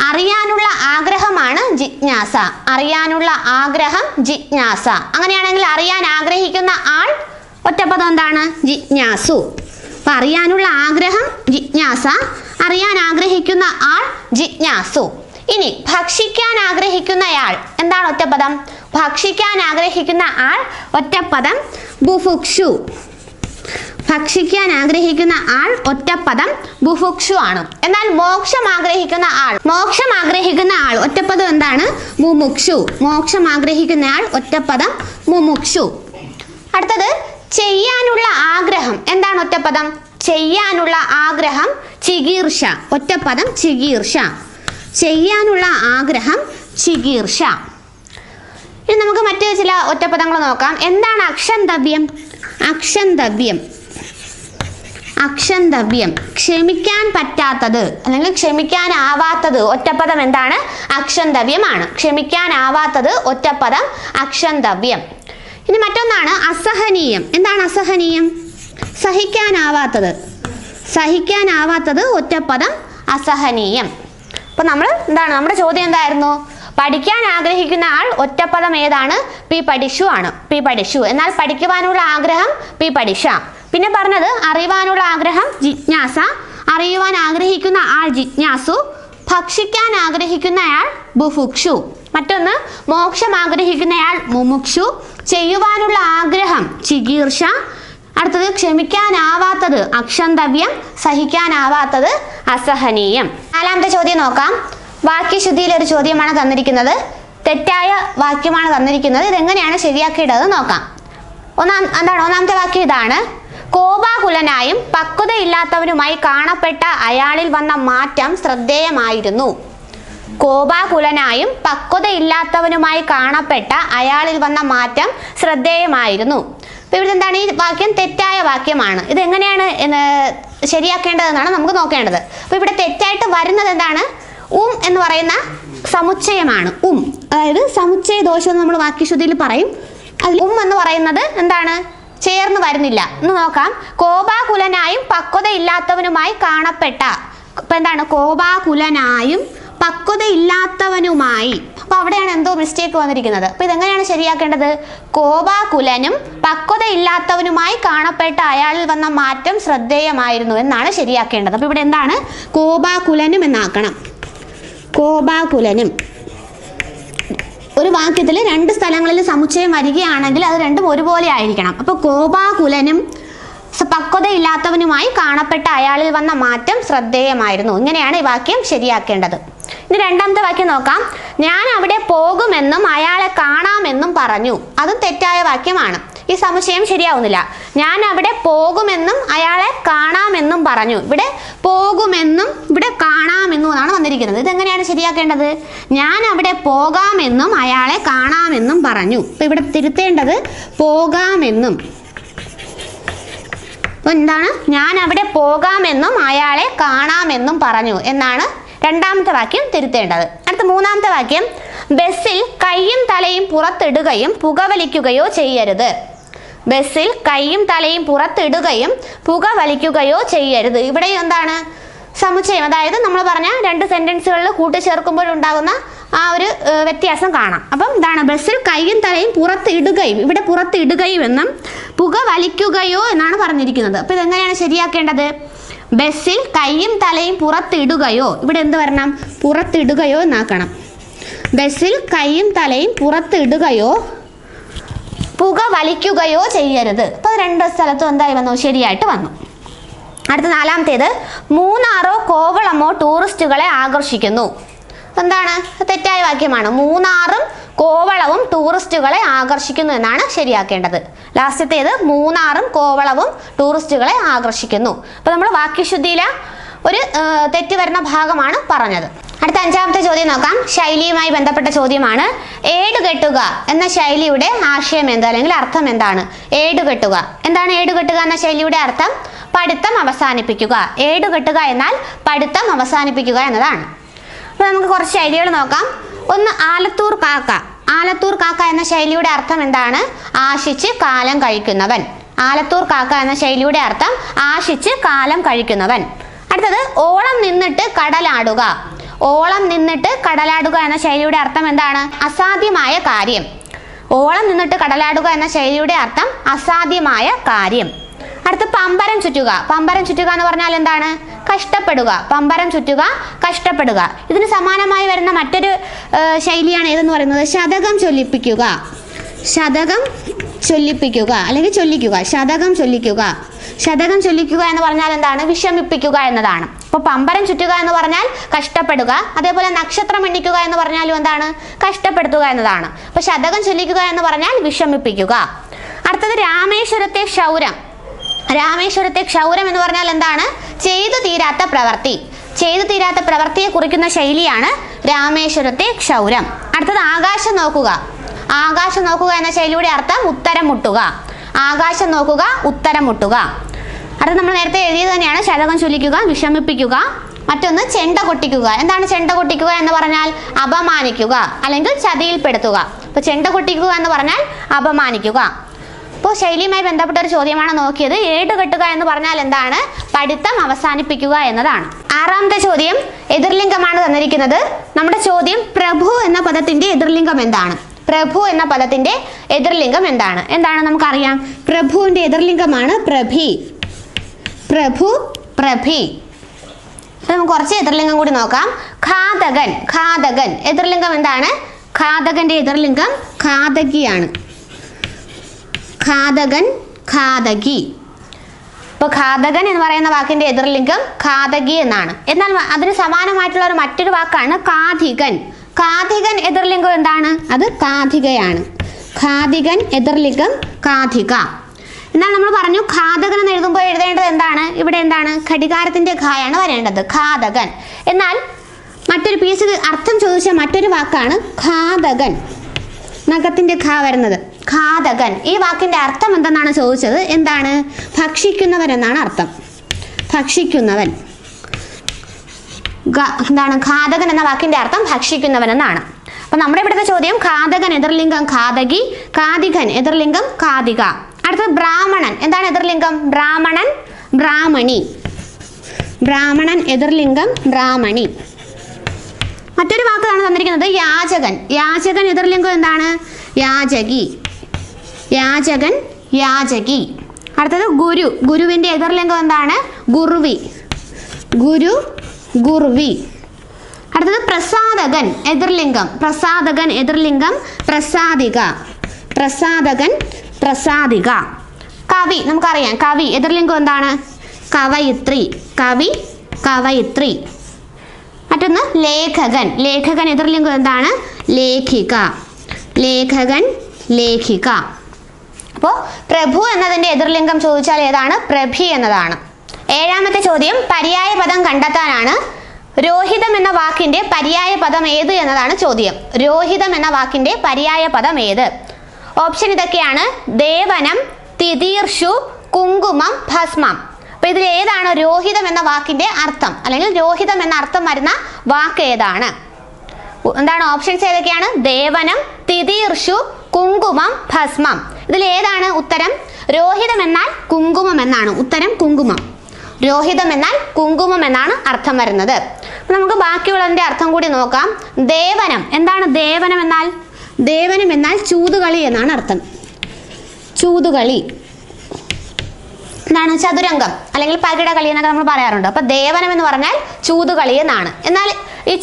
അറിയാനുള്ള ആഗ്രഹമാണ് ജിജ്ഞാസ. അറിയാനുള്ള ആഗ്രഹം ജിജ്ഞാസ. അങ്ങനെയാണെങ്കിൽ അറിയാൻ ആഗ്രഹിക്കുന്ന ആൾ ഒറ്റപ്പദം എന്താണ്? ജിജ്ഞാസു. അപ്പൊ അറിയാനുള്ള ആഗ്രഹം ജിജ്ഞാസ, അറിയാൻ ആഗ്രഹിക്കുന്ന ആൾ ജിജ്ഞാസു. ഇനി ഭക്ഷിക്കാൻ ആഗ്രഹിക്കുന്നയാൾ എന്താണ് ഒറ്റപ്പദം? ഭക്ഷിക്കാൻ ആഗ്രഹിക്കുന്ന ആൾ ഒറ്റപ്പദം ബുഭുക്ഷു. ഭക്ഷിക്കാൻ ആഗ്രഹിക്കുന്ന ആൾ ഒറ്റപ്പദം ബുഭുക്ഷു ആണ്. എന്നാൽ മോക്ഷം ആഗ്രഹിക്കുന്ന ആൾ ഒറ്റപ്പദം എന്താണ്? മുമുക്ഷു. മോക്ഷം ആഗ്രഹിക്കുന്ന ആൾ ഒറ്റപ്പദം മുമുക്ഷു. അടുത്തത് ചെയ്യാനുള്ള ആഗ്രഹം എന്താണ് ഒറ്റപ്പദം? ചെയ്യാനുള്ള ആഗ്രഹം ചികീർഷ. ഒറ്റപ്പദം ചികീർഷ. ചെയ്യാനുള്ള ആഗ്രഹം ചികീർഷ. ഇനി നമുക്ക് മറ്റു ചില ഒറ്റപ്പദങ്ങൾ നോക്കാം. എന്താണ് അക്ഷന്തവ്യം? അക്ഷന്തവ്യം. അക്ഷന്തവ്യം ക്ഷമിക്കാൻ പറ്റാത്തത് അല്ലെങ്കിൽ ക്ഷമിക്കാനാവാത്തത് ഒറ്റപ്പദം എന്താണ്? അക്ഷന്തവ്യമാണ്. ക്ഷമിക്കാനാവാത്തത് ഒറ്റപ്പദം അക്ഷന്തവ്യം. ഇനി മറ്റൊന്നാണ് അസഹനീയം. എന്താണ് അസഹനീയം? സഹിക്കാനാവാത്തത്. സഹിക്കാനാവാത്തത് ഒറ്റപ്പദം അസഹനീയം. അപ്പൊ നമ്മൾ എന്താണ്? നമ്മുടെ ചോദ്യം എന്തായിരുന്നു? പഠിക്കാൻ ആഗ്രഹിക്കുന്ന ആൾ ഒറ്റപ്പദം ഏതാണ്? പി പഠിച്ചു ആണ്. പി പഠിച്ചു. എന്നാൽ പഠിക്കുവാനുള്ള ആഗ്രഹം പി പഠിഷ. പിന്നെ പറഞ്ഞത് അറിയുവാനുള്ള ആഗ്രഹം ജിജ്ഞാസ, അറിയുവാൻ ആഗ്രഹിക്കുന്ന ആൾ ജിജ്ഞാസു, ഭക്ഷിക്കാൻ ആഗ്രഹിക്കുന്നയാൾ ബുഭുക്ഷു. മറ്റൊന്ന് മോക്ഷം ആഗ്രഹിക്കുന്നയാൾ മുമുക്ഷു, ചെയ്യുവാനുള്ള ആഗ്രഹം ചികീർഷ. അടുത്തത് ക്ഷമിക്കാനാവാത്തത് അക്ഷന്തവ്യം, സഹിക്കാനാവാത്തത് അസഹനീയം. നാലാമത്തെ ചോദ്യം നോക്കാം. വാക്യശുദ്ധിയിലെ ഒരു ചോദ്യമാണ് തന്നിരിക്കുന്നത്. തെറ്റായ വാക്യമാണ് തന്നിരിക്കുന്നത്. ഇതെങ്ങനെയാണ് ശരിയാക്കിയിടത് നോക്കാം. ഒന്നാമത്തെ വാക്യം ഇതാണ്: കോപാകുലനായും പക്വതയില്ലാത്തവനുമായി കാണപ്പെട്ട അയാളിൽ വന്ന മാറ്റം ശ്രദ്ധേയമായിരുന്നു. കോപാകുലനായും പക്വതയില്ലാത്തവനുമായി കാണപ്പെട്ട അയാളിൽ വന്ന മാറ്റം ശ്രദ്ധേയമായിരുന്നു. അപ്പൊ ഇവിടെ എന്താണ്? ഈ വാക്യം തെറ്റായ വാക്യമാണ്. ഇത് എങ്ങനെയാണ് ശരിയാക്കേണ്ടതെന്നാണ് നമുക്ക് നോക്കേണ്ടത്. അപ്പൊ ഇവിടെ തെറ്റായിട്ട് വരുന്നത് എന്താണ്? എന്ന് പറയുന്ന സമുച്ചയമാണ്. അതായത് സമുച്ചയ ദോഷം എന്ന് നമ്മൾ വാക്യശുദ്ധിയിൽ പറയും. അതിൽ എന്ന് പറയുന്നത് എന്താണ്? ചേർന്ന് വരുന്നില്ല എന്ന് നോക്കാം. കോപാകുലനായും പക്വതയില്ലാത്തവനുമായി കാണപ്പെട്ട. അപ്പൊ എന്താണ്? കോപാകുലനായും പക്വതയില്ലാത്തവനുമായി. അപ്പൊ അവിടെയാണ് എന്തോ മിസ്റ്റേക്ക് വന്നിരിക്കുന്നത്. അപ്പൊ ഇതെങ്ങനെയാണ് ശരിയാക്കേണ്ടത്? കോപാകുലനും പക്വതയില്ലാത്തവനുമായി കാണപ്പെട്ട അയാളിൽ വന്ന മാറ്റം ശ്രദ്ധേയമായിരുന്നു എന്നാണ് ശരിയാക്കേണ്ടത്. അപ്പൊ ഇവിടെ എന്താണ്? കോപാകുലനും എന്നാക്കണം. കോപാകുലനും. ഒരു വാക്യത്തിൽ രണ്ട് സ്ഥലങ്ങളിൽ സമുച്ചയം വരികയാണെങ്കിൽ അത് രണ്ടും ഒരുപോലെ ആയിരിക്കണം. അപ്പൊ കോപാകുലനും പക്വതയില്ലാത്തവനുമായി കാണപ്പെട്ട അയാളിൽ വന്ന മാറ്റം ശ്രദ്ധേയമായിരുന്നു. ഇങ്ങനെയാണ് ഈ വാക്യം ശരിയാക്കേണ്ടത്. ഇനി രണ്ടാമത്തെ വാക്യം നോക്കാം. ഞാൻ അവിടെ പോകുമെന്നും അയാളെ കാണാമെന്നും പറഞ്ഞു. അതും തെറ്റായ വാക്യമാണ്. ഈ സമുച്ചയം ശരിയാവുന്നില്ല. ഞാൻ അവിടെ പോകുമെന്നും അയാളെ കാണാമെന്നും പറഞ്ഞു. ഇവിടെ പോകുമെന്നും ഇവിടെ കാണാമെന്നും ആണ് വന്നിരിക്കുന്നത്. ഇതെങ്ങനെയാണ് ശരിയാക്കേണ്ടത്? ഞാൻ അവിടെ പോകാമെന്നും അയാളെ കാണാമെന്നും പറഞ്ഞു. അപ്പൊ ഇവിടെ തിരുത്തേണ്ടത് പോകാമെന്നും. അപ്പൊ എന്താണ്? ഞാൻ അവിടെ പോകാമെന്നും അയാളെ കാണാമെന്നും പറഞ്ഞു എന്നാണ് രണ്ടാമത്തെ വാക്യം തിരുത്തേണ്ടത്. അടുത്ത മൂന്നാമത്തെ വാക്യം: ബസ്സിൽ കൈയും തലയും പുറത്തിടുകയും പുകവലിക്കുകയോ ചെയ്യരുത്. ബസ്സിൽ കൈയും തലയും പുറത്തിടുകയും പുകവലിക്കുകയോ ചെയ്യരുത്. ഇവിടെ എന്താണ്? സമുച്ചയം. അതായത് നമ്മൾ പറഞ്ഞ രണ്ട് സെന്റൻസുകളിൽ കൂട്ടിച്ചേർക്കുമ്പോഴുണ്ടാകുന്ന ആ ഒരു വ്യത്യാസം കാണാം. അപ്പം എന്താണ് ബസ്സിൽ കൈയും തലയും പുറത്ത് ഇടുകയും, ഇവിടെ പുറത്ത് ഇടുകയും എന്നും പുക വലിക്കുകയോ എന്നാണ് പറഞ്ഞിരിക്കുന്നത്. അപ്പോൾ ഇതെങ്ങനെയാണ് ശരിയാക്കേണ്ടത്? ബസ്സിൽ കൈയും തലയും പുറത്തിടുകയോ, ഇവിടെ എന്ത് വരണം? പുറത്തിടുകയോ എന്നാക്കണം. ബസ്സിൽ കൈയും തലയും പുറത്തിടുകയോ പുക വലിക്കുകയോ ചെയ്യരുത്. അപ്പോൾ രണ്ട് സ്ഥലത്തും എന്തായി വന്നു? ശരിയായിട്ട് വന്നു. അടുത്ത നാലാമത്തേത്, മൂന്നാറോ കോവളമോ ടൂറിസ്റ്റുകളെ ആകർഷിക്കുന്നു. എന്താണ്? തെറ്റായ വാക്യമാണ്. മൂന്നാറും കോവളവും ടൂറിസ്റ്റുകളെ ആകർഷിക്കുന്നു എന്നാണ് ശരിയാക്കേണ്ടത്. ലാസ്റ്റത്തേത് മൂന്നാറും കോവളവും ടൂറിസ്റ്റുകളെ ആകർഷിക്കുന്നു. അപ്പോൾ നമ്മൾ വാക്യശുദ്ധിയിലെ ഒരു തെറ്റ് വരുന്ന ഭാഗമാണ് പറഞ്ഞത്. അടുത്ത അഞ്ചാമത്തെ ചോദ്യം നോക്കാം. ശൈലിയുമായി ബന്ധപ്പെട്ട ചോദ്യമാണ്. ഏടുകെട്ടുക എന്ന ശൈലിയുടെ ആശയം എന്ത്, അല്ലെങ്കിൽ അർത്ഥം എന്താണ്? ഏടുകെട്ടുക എന്താണ്? ഏടുകെട്ടുക എന്ന ശൈലിയുടെ അർത്ഥം പഠിത്തം അവസാനിപ്പിക്കുക. ഏടുകെട്ടുക എന്നാൽ പഠിത്തം അവസാനിപ്പിക്കുക എന്നതാണ്. അപ്പോൾ നമുക്ക് കുറച്ച് ശൈലികൾ നോക്കാം. ഒന്ന് ആലത്തൂർ കാക്ക. ആലത്തൂർ കാക്ക എന്ന ശൈലിയുടെ അർത്ഥം എന്താണ്? ആശിച്ച് കാലം കഴിക്കുന്നവൻ. ആലത്തൂർ കാക്ക എന്ന ശൈലിയുടെ അർത്ഥം ആശിച്ച് കാലം കഴിക്കുന്നവൻ. അടുത്തത് ഓളം നിന്നിട്ട് കടലാടുക. ഓളം നിന്നിട്ട് കടലാടുക എന്ന ശൈലിയുടെ അർത്ഥം എന്താണ്? അസാധ്യമായ കാര്യം. ഓളം നിന്നിട്ട് കടലാടുക എന്ന ശൈലിയുടെ അർത്ഥം അസാധ്യമായ കാര്യം. അടുത്ത പമ്പരം ചുറ്റുക. പമ്പരം ചുറ്റുക എന്ന് പറഞ്ഞാൽ എന്താണ്? കഷ്ടപ്പെടുക. പമ്പരം ചുറ്റുക, കഷ്ടപ്പെടുക. ഇതിന് സമാനമായി വരുന്ന മറ്റൊരു ശൈലിയാണ് ഏതെന്ന് പറയുന്നത്? ശതകം ചൊല്ലിപ്പിക്കുക. ശതകം ചൊല്ലിപ്പിക്കുക അല്ലെങ്കിൽ ചൊല്ലിക്കുക. ശതകം ചൊല്ലിക്കുക. ശതകം ചൊല്ലിക്കുക എന്ന് പറഞ്ഞാൽ എന്താണ്? വിഷമിപ്പിക്കുക എന്നതാണ്. അപ്പോൾ പമ്പരം ചുറ്റുക എന്ന് പറഞ്ഞാൽ കഷ്ടപ്പെടുക. അതേപോലെ നക്ഷത്രം എണ്ണിക്കുക എന്ന് പറഞ്ഞാലും എന്താണ്? കഷ്ടപ്പെടുത്തുക എന്നതാണ്. അപ്പോൾ ശതകം ചൊല്ലിക്കുക എന്ന് പറഞ്ഞാൽ വിഷമിപ്പിക്കുക. അടുത്തത് രാമേശ്വരത്തെ ക്ഷൗരം. രാമേശ്വരത്തെ ക്ഷൗരം എന്ന് പറഞ്ഞാൽ എന്താണ്? ചെയ്തു തീരാത്ത പ്രവൃത്തി. ചെയ്തു തീരാത്ത പ്രവൃത്തിയെ കുറിക്കുന്ന ശൈലിയാണ് രാമേശ്വരത്തെ ക്ഷൗരം. അടുത്തത് ആകാശം നോക്കുക. ആകാശം നോക്കുക എന്ന ശൈലിയുടെ അർത്ഥം ഉത്തരം മുട്ടുക. ആകാശം നോക്കുക, ഉത്തരം മുട്ടുക. അടുത്ത നമ്മൾ നേരത്തെ എഴുതിയത് തന്നെയാണ്. ശതകം ചൊല്ലിക്കുക, വിഷമിപ്പിക്കുക. മറ്റൊന്ന് ചെണ്ട കൊട്ടിക്കുക. എന്താണ് ചെണ്ട കൊട്ടിക്കുക എന്ന് പറഞ്ഞാൽ? അപമാനിക്കുക അല്ലെങ്കിൽ ചതിയിൽപ്പെടുത്തുക. അപ്പോൾ ചെണ്ട കൊട്ടിക്കുക എന്ന് പറഞ്ഞാൽ അപമാനിക്കുക. അപ്പോൾ ശൈലിയുമായി ബന്ധപ്പെട്ട ഒരു ചോദ്യമാണ് നോക്കിയത്. ഏടുകെട്ടുക എന്ന് പറഞ്ഞാൽ എന്താണ്? പഠിത്തം അവസാനിപ്പിക്കുക എന്നതാണ്. ആറാമത്തെ ചോദ്യം എതിർലിംഗമാണ് തന്നിരിക്കുന്നത്. നമ്മുടെ ചോദ്യം പ്രഭു എന്ന പദത്തിന്റെ എതിർലിംഗം എന്താണ്? പ്രഭു എന്ന പദത്തിന്റെ എതിർലിംഗം എന്താണ്? എന്താണ് നമുക്കറിയാം. പ്രഭുവിന്റെ എതിർലിംഗമാണ് പ്രഭി. പ്രഭു, പ്രഭി. നമുക്ക് കുറച്ച് എതിർലിംഗം കൂടി നോക്കാം. ഘാതകൻ. ഘാതകൻ എതിർലിംഗം എന്താണ്? ഘാതകന്റെ എതിർലിംഗം ഘാതകിയാണ്. ഘാതകൻ, ഘാതകി. അപ്പോൾ ഘാതകൻ എന്ന് പറയുന്ന വാക്കിന്റെ എതിർലിംഗം ഘാതകി എന്നാണ്. എന്നാൽ അതിന് സമാനമായിട്ടുള്ള ഒരു മറ്റൊരു വാക്കാണ് കാഥികൻ. കാഥികൻ എതിർലിംഗം എന്താണ്? അത് കാഥികയാണ്. ഘാതികൻ എതിർലിംഗം കാഥിക. എന്നാൽ നമ്മൾ പറഞ്ഞു ഘാതകൻ എന്ന് എഴുതുമ്പോൾ എഴുതേണ്ടത് എന്താണ്? ഇവിടെ എന്താണ്? ഘടികാരത്തിന്റെ ഘായാണ് വരേണ്ടത്. ഘാതകൻ. എന്നാൽ മറ്റൊരു പീസ് അർത്ഥം ചോദിച്ച മറ്റൊരു വാക്കാണ് ഘാതകൻ. നഖത്തിന്റെ ഘ വരുന്നത്. ഘാതകൻ. ഈ വാക്കിന്റെ അർത്ഥം എന്തെന്നാണ് ചോദിച്ചത്. എന്താണ്? ഭക്ഷിക്കുന്നവൻ എന്നാണ് അർത്ഥം. ഭക്ഷിക്കുന്നവൻ. എന്താണ്? ഘാതകൻ എന്ന വാക്കിന്റെ അർത്ഥം ഭക്ഷിക്കുന്നവൻ എന്നാണ്. അപ്പൊ നമ്മുടെ ഇവിടുത്തെ ചോദ്യം ഘാതകൻ എതിർലിംഗം ഘാതകി, കാഥികൻ എതിർലിംഗം കാഥിക. അടുത്തത് ബ്രാഹ്മണൻ. എന്താണ് എതിർലിംഗം? ബ്രാഹ്മണൻ, ബ്രാഹ്മണി. ബ്രാഹ്മണൻ എതിർലിംഗം ബ്രാഹ്മണി. മറ്റൊരു വാക്കാണ് തന്നിരിക്കുന്നത് യാചകൻ. യാചകൻ എതിർലിംഗം എന്താണ്? യാചകി. യാചകൻ, യാചകി. അടുത്തത് ഗുരു. ഗുരുവിന്റെ എതിർലിംഗം എന്താണ്? ഗുർവി. ഗുരു, ഗുർവി. അടുത്തത് പ്രസാദകൻ എതിർലിംഗം. പ്രസാദകൻ എതിർലിംഗം പ്രസാദിക. പ്രസാദകൻ, പ്രസാദിക. കവി. നമുക്കറിയാം കവി എതിർലിംഗം എന്താണ്? കവയിത്രി. കവി, കവയിത്രി. മറ്റൊന്ന് ലേഖകൻ. ലേഖകൻ എതിർലിംഗം എന്താണ്? ലേഖിക. ലേഖകൻ, ലേഖിക. അപ്പോൾ പ്രഭു എന്നതിന്റെ എതിർലിംഗം ചോദിച്ചാൽ ഏതാണ്? പ്രഭി എന്നതാണ്. ഏഴാമത്തെ ചോദ്യം പര്യായ പദം കണ്ടെത്താനാണ്. രോഹിതം എന്ന വാക്കിന്റെ പര്യായ പദം ഏത് എന്നതാണ് ചോദ്യം. രോഹിതം എന്ന വാക്കിന്റെ പര്യായ പദം ഏത്? ഓപ്ഷൻ ഇതൊക്കെയാണ്: ദേവനം, തിതീർഷു, കുങ്കുമം, ഭസ്മം. അപ്പൊ ഇതിൽ ഏതാണ് രോഹിതം എന്ന വാക്കിന്റെ അർത്ഥം, അല്ലെങ്കിൽ രോഹിതം എന്ന അർത്ഥം വരുന്ന വാക്ക് ഏതാണ്? എന്താണ് ഓപ്ഷൻസ് ഏതൊക്കെയാണ്? ദേവനം, തിതീർഷു, കുങ്കുമം, ഭസ്മം. ഇതിൽ ഏതാണ് ഉത്തരം? രോഹിതം എന്നാൽ കുങ്കുമം എന്നാണ് ഉത്തരം. കുങ്കുമം. രോഹിതം എന്നാൽ കുങ്കുമം എന്നാണ് അർത്ഥം വരുന്നത്. നമുക്ക് ബാക്കിയുള്ളതിൻ്റെ അർത്ഥം കൂടി നോക്കാം. ദേവനം എന്താണ്? ദേവനം എന്നാൽ ചൂതുകളി എന്നാണ് അർത്ഥം. ചൂതുകളി എന്താണ്? ചതുരംഗം അല്ലെങ്കിൽ പകിടകളി എന്നൊക്കെ നമ്മൾ പറയാറുണ്ട്. അപ്പൊ ദേവനം എന്ന് പറഞ്ഞാൽ ചൂതുകളി എന്നാണ്. എന്നാൽ ഈ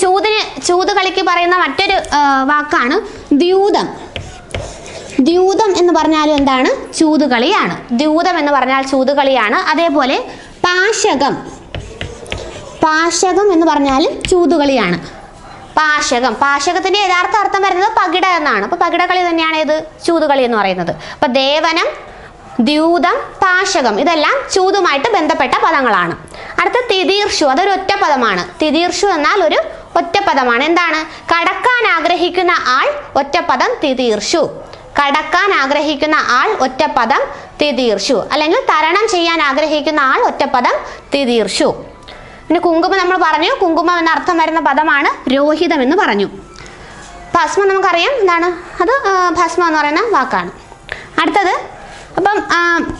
ചൂതുകളിക്ക് പറയുന്ന മറ്റൊരു വാക്കാണ് ദ്യൂതം. ദ്യൂതം എന്ന് പറഞ്ഞാലും എന്താണ്? ചൂതുകളിയാണ്. ദ്യൂതം എന്ന് പറഞ്ഞാൽ ചൂതുകളിയാണ്. അതേപോലെ പാശകം എന്ന് പറഞ്ഞാലും ചൂതുകളിയാണ്. പാശകത്തിന്റെ യഥാർത്ഥ അർത്ഥം വരുന്നത് പകിട എന്നാണ്. അപ്പൊ പകിടകളി തന്നെയാണ് ഇത് ചൂതുകളി എന്ന് പറയുന്നത്. അപ്പൊ ദേവനം, ദ്യൂതം, പാശകം ഇതെല്ലാം ചൂതുമായിട്ട് ബന്ധപ്പെട്ട പദങ്ങളാണ്. അടുത്ത തിതീർഷു, അതൊരു ഒറ്റപ്പദമാണ്. തിതീർഷു എന്നാൽ ഒരു ഒറ്റപ്പദമാണ്. എന്താണ്? കടക്കാൻ ആഗ്രഹിക്കുന്ന ആൾ ഒറ്റപ്പദം തിതീർഷു. കടക്കാൻ ആഗ്രഹിക്കുന്ന ആൾ ഒറ്റപ്പദം തിതീർഷു, അല്ലെങ്കിൽ തരണം ചെയ്യാൻ ആഗ്രഹിക്കുന്ന ആൾ ഒറ്റപ്പദം തിതീർഷു. പിന്നെ കുങ്കുമം നമ്മൾ പറഞ്ഞു, കുങ്കുമം എന്ന അർത്ഥം വരുന്ന പദമാണ് രോഹിതം എന്ന് പറഞ്ഞു. ഭസ്മം നമുക്കറിയാം എന്താണ്? അത് ഭസ്മം എന്ന് പറയുന്ന വാക്കാണ്. അടുത്തത് അപ്പം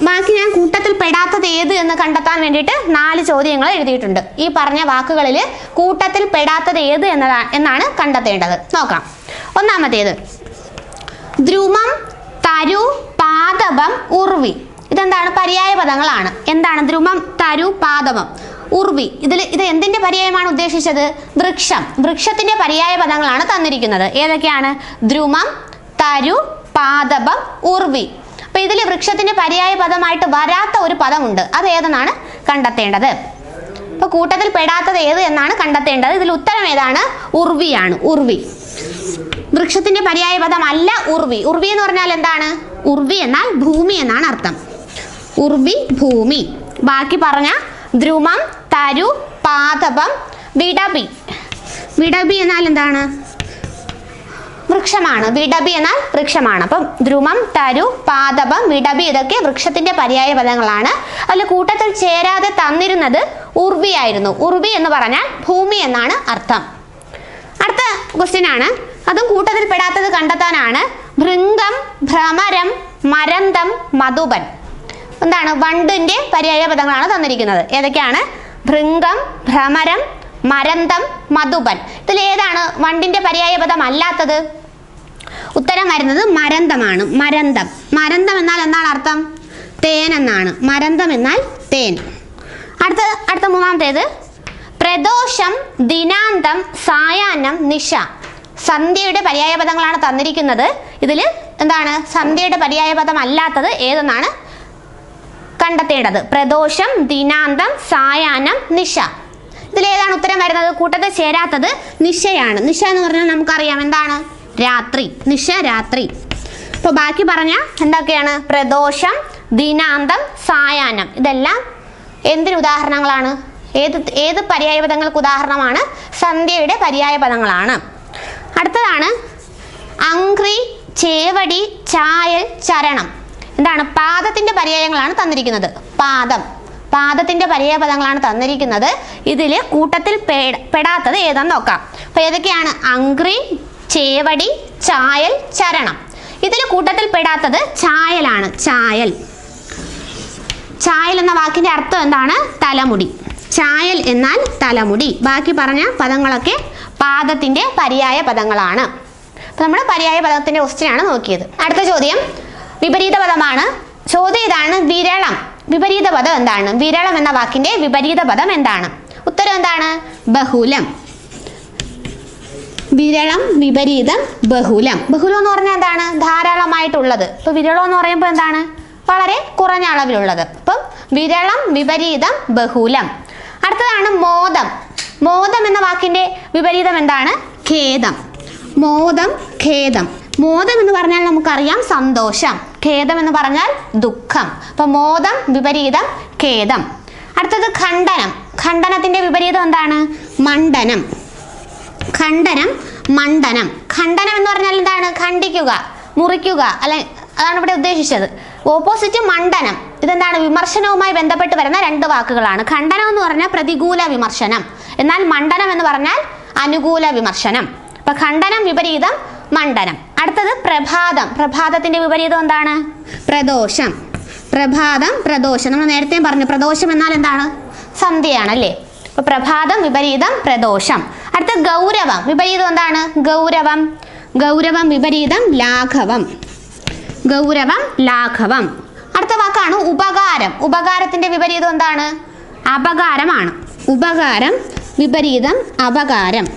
ബാക്കി ഞാൻ കൂട്ടത്തിൽ പെടാത്തത് ഏത് എന്ന് കണ്ടെത്താൻ വേണ്ടിയിട്ട് 4 ചോദ്യങ്ങൾ എഴുതിയിട്ടുണ്ട്. ഈ പറഞ്ഞ വാക്കുകളിൽ കൂട്ടത്തിൽ പെടാത്തത് ഏത് എന്നാണ് കണ്ടെത്തേണ്ടത്. നോക്കാം. ഒന്നാമത്തേത് ദ്രുമം, തരു, പാദപം, ഉർവി. ഇതെന്താണ്? പര്യായ പദങ്ങളാണ്. എന്താണ്? ദ്രുമം, തരു, പാദപം, ഉർവി. ഇത് എന്തിന്റെ പര്യായമാണ് ഉദ്ദേശിച്ചത്? വൃക്ഷത്തിന്റെ പര്യായ പദങ്ങളാണ് തന്നിരിക്കുന്നത്. ഏതൊക്കെയാണ്? ദ്രുമം, തരു, പാദപം, ഉർവി. അപ്പൊ ഇതിൽ വൃക്ഷത്തിന്റെ പര്യായ പദമായിട്ട് വരാത്ത ഒരു പദമുണ്ട്. അത് ഏതെന്നാണ് കണ്ടെത്തേണ്ടത്. അപ്പൊ കൂട്ടത്തിൽ പെടാത്തത് ഏത് എന്നാണ് കണ്ടെത്തേണ്ടത്. ഇതിൽ ഉത്തരം ഏതാണ്? ഉർവിയാണ്. ഉർവി വൃക്ഷത്തിന്റെ പര്യായ പദം അല്ല. ഉർവി എന്ന് പറഞ്ഞാൽ എന്താണ്? ഉർവി എന്നാൽ ഭൂമി എന്നാണ് അർത്ഥം. ഉർവി ഭൂമി. ബാക്കി പറഞ്ഞ ദ്രുമം, തരു, പാദപം, വിടബി. വിടബി എന്നാൽ എന്താണ്? വൃക്ഷമാണ്. വിടബി എന്നാൽ വൃക്ഷമാണ്. അപ്പം ദ്രുമം, തരു, പാദപം, വിടബി ഇതൊക്കെ വൃക്ഷത്തിന്റെ പര്യായ പദങ്ങളാണ്. അതിൽ കൂട്ടത്തിൽ ചേരാതെ തന്നിരുന്നത് ഉർവി ആയിരുന്നു. ഉർവി എന്ന് പറഞ്ഞാൽ ഭൂമി എന്നാണ് അർത്ഥം. അടുത്ത ക്വസ്റ്റ്യൻ ആണ്, അതും കൂട്ടത്തിൽ പെടാത്തത് കണ്ടെത്താനാണ്. ഭൃംഗം, ഭ്രമരം, മരന്തം, മധുപൻ. എന്താണ്? വണ്ടിന്റെ പര്യായ പദങ്ങളാണ് തന്നിരിക്കുന്നത്. ഏതൊക്കെയാണ്? ഭൃംഗം, ഭ്രമരം, മരന്തം, മധുപൻ. ഇതിൽ ഏതാണ് വണ്ടിന്റെ പര്യായ പദം അല്ലാത്തത്? ഉത്തരം വരുന്നത് മരന്തമാണ്. മരന്തം എന്നാൽ എന്താണ് അർത്ഥം? തേൻ എന്നാണ്. മരന്തം എന്നാൽ തേൻ. അടുത്ത മൂന്നാമത്തേത് പ്രദോഷം, ദിനാന്തം, സായാഹ്നം, നിശ. സന്ധ്യയുടെ പര്യായ പദങ്ങളാണ് തന്നിരിക്കുന്നത്. ഇതിൽ എന്താണ്? സന്ധ്യയുടെ പര്യായ പദം അല്ലാത്തത് ഏതെന്നാണ് കണ്ടെത്തേണ്ടത്. പ്രദോഷം, ദിനാന്തം, സായാഹ്നം, നിശ. ഇതിലേതാണ് ഉത്തരം വരുന്നത്? കൂട്ടത്തിൽ ചേരാത്തത് നിശയാണ്. നിശ എന്ന് പറഞ്ഞാൽ നമുക്കറിയാം എന്താണ്? രാത്രി. നിശ രാത്രി. അപ്പോൾ ബാക്കി പറഞ്ഞ എന്തൊക്കെയാണ്? പ്രദോഷം, ദിനാന്തം, സായാഹ്നം. ഇതെല്ലാം എന്തിന് ഉദാഹരണങ്ങളാണ്? ഏത് പര്യായ പദങ്ങൾക്ക് ഉദാഹരണമാണ്? സന്ധ്യയുടെ പര്യായ പദങ്ങളാണ്. അടുത്തതാണ് അംഗ്രി, ചേവടി, ചായൽ, ചരണം. എന്താണ്? പാദത്തിന്റെ പര്യായങ്ങളാണ് തന്നിരിക്കുന്നത്. പാദത്തിന്റെ പര്യായ പദങ്ങളാണ് തന്നിരിക്കുന്നത്. ഇതിൽ കൂട്ടത്തിൽ പെടാത്തത് ഏതാന്ന് നോക്കാം. അപ്പൊ ഏതൊക്കെയാണ്? അംഗ്രി, ചേവടി, ചായൽ, ചരണം. ഇതിൽ കൂട്ടത്തിൽ പെടാത്തത് ചായലാണ്. ചായൽ എന്ന വാക്കിന്റെ അർത്ഥം എന്താണ്? തലമുടി. ചായൽ എന്നാൽ തലമുടി. ബാക്കി പറഞ്ഞ പദങ്ങളൊക്കെ പാദത്തിന്റെ പര്യായ പദങ്ങളാണ്. അപ്പൊ നമ്മൾ പര്യായ പദത്തിന്റെ ക്വസ്റ്റ്യൻ ആണ് നോക്കിയത്. അടുത്ത ചോദ്യം വിപരീത പദമാണ്. ചോദ്യം ഇതാണ്, വിരളം. വിപരീത പദം എന്താണ്? വിരളം എന്ന വാക്കിന്റെ വിപരീത പദം എന്താണ്? ഉത്തരം എന്താണ്? ബഹുലം. വിരളം, വിപരീതം, ബഹുലം. ബഹുലം എന്ന് പറഞ്ഞാൽ എന്താണ്? ധാരാളമായിട്ടുള്ളത്. ഇപ്പൊ വിരളം എന്ന് പറയുമ്പോൾ എന്താണ്? വളരെ കുറഞ്ഞ അളവിലുള്ളത്. അപ്പം വിരളം, വിപരീതം, ബഹുലം. അടുത്തതാണ് മോദം. മോദം എന്ന വാക്കിന്റെ വിപരീതം എന്താണ്? ഖേദം. മോദം, ഖേദം. മോദം എന്ന് പറഞ്ഞാൽ നമുക്കറിയാം സന്തോഷം. ഖേദം എന്ന് പറഞ്ഞാൽ ദുഃഖം. അപ്പൊ മോദം, വിപരീതം, ഖേദം. അടുത്തത് ഖണ്ഡനം. ഖണ്ഡനത്തിന്റെ വിപരീതം എന്താണ്? മണ്ഡനം. ഖണ്ഡനം, മണ്ഡനം. ഖണ്ഡനം എന്ന് പറഞ്ഞാൽ എന്താണ്? ഖണ്ഡിക്കുക, മുറിക്കുക, അല്ലെ? അതാണ് ഇവിടെ ഉദ്ദേശിച്ചത്. ഓപ്പോസിറ്റ് മണ്ഡനം. ഇതെന്താണ്? വിമർശനവുമായി ബന്ധപ്പെട്ട് വരുന്ന 2 വാക്കുകളാണ്. ഖണ്ഡനം എന്ന് പറഞ്ഞാൽ പ്രതികൂല വിമർശനം, എന്നാൽ മണ്ഡനം എന്ന് പറഞ്ഞാൽ അനുകൂല വിമർശനം. അപ്പൊ ഖണ്ഡനം, വിപരീതം, മണ്ഡനം. അടുത്തത് പ്രഭാതം. പ്രഭാതത്തിന്റെ വിപരീതം എന്താണ്? പ്രദോഷം. പ്രഭാതം, പ്രദോഷം. നമ്മൾ നേരത്തെ പറഞ്ഞു പ്രദോഷം എന്നാൽ എന്താണ്? സന്ധ്യയാണ് അല്ലേ. അപ്പൊ പ്രഭാതം വിപരീതം പ്രദോഷം. അടുത്ത ഗൗരവം, വിപരീതം എന്താണ്? ഗൗരവം. ഗൗരവം വിപരീതം ലാഘവം. ഗൗരവം ലാഘവം. അടുത്ത വാക്കാണ് ഉപകാരം. ഉപകാരത്തിന്റെ വിപരീതം എന്താണ്? അപകാരമാണ്. ഉപകാരം വിപരീതം അപകാരം.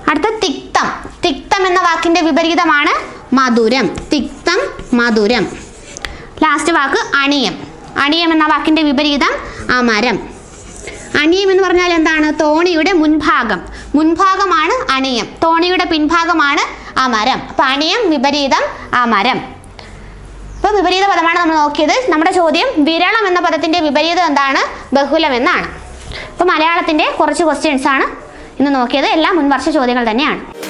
അടുത്ത തിക്തം. തിക്തം എന്ന വാക്കിന്റെ വിപരീതമാണ് മധുരം. തിക്തം മധുരം. ലാസ്റ്റ് വാക്ക് അണിയം. അണിയം എന്ന വാക്കിന്റെ വിപരീതം അമരം. അണിയം എന്ന് പറഞ്ഞാൽ എന്താണ്? തോണിയുടെ മുൻഭാഗം. മുൻഭാഗമാണ് അണിയം, തോണിയുടെ പിൻഭാഗമാണ് അമരം. അപ്പൊ അണിയം വിപരീതം അമരം. അപ്പോൾ വിപരീത പദമാണ് നമ്മൾ നോക്കിയത്. നമ്മുടെ ചോദ്യം വിരളം എന്ന പദത്തിന്റെ വിപരീതം എന്താണ്? ബഹുലം എന്നാണ്. അപ്പോൾ മലയാളത്തിന്റെ കുറച്ച് ക്വസ്റ്റ്യൻസ് ആണ് ഇന്ന് നോക്കിയത്. എല്ലാം മുൻവർഷ ചോദ്യങ്ങൾ തന്നെയാണ്.